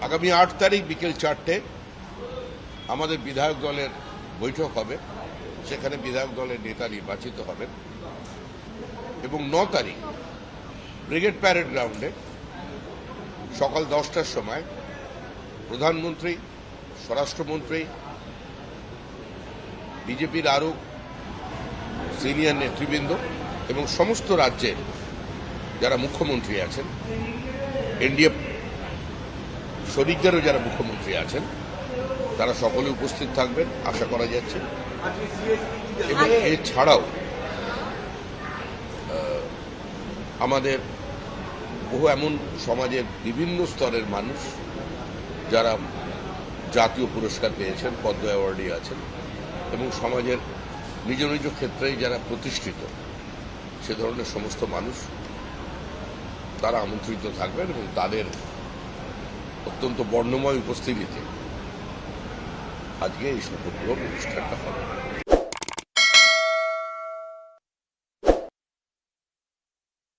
আগামী 8 তারিখ বিকেল 4টে আমাদের বিধায়ক দলের বৈঠক হবে। সেখানে বিধায়ক দলের নেতা নির্বাচিত হবেন এবং 9 তারিখ ব্রিগেড প্যারেড গ্রাউন্ডে সকাল 10টার সময় প্রধানমন্ত্রী, স্বরাষ্ট্রমন্ত্রী, বিজেপির আরও সিনিয়র নেতৃবৃন্দ এবং সমস্ত রাজ্যের যারা মুখ্যমন্ত্রী আছেন, এনডিএ শরিকদেরও যারা মুখ্যমন্ত্রী আছেন, তারা সকলে উপস্থিত থাকবেন আশা করা যাচ্ছে। এবং এছাড়াও আমাদের বহু এমন সমাজের বিভিন্ন স্তরের মানুষ যারা জাতীয় পুরস্কার পেয়েছেন, পদ্ম অ্যাওয়ার্ডে আছেন এবং সমাজের নিজ নিজ ক্ষেত্রেই যারা প্রতিষ্ঠিত সে ধরনের সমস্ত মানুষ তারা আমন্ত্রিত থাকবেন এবং তাদের অত্যন্ত বর্ণময় উপস্থিতিতে আজকে এই শপথ গ্রহণ অনুষ্ঠানটা হবে।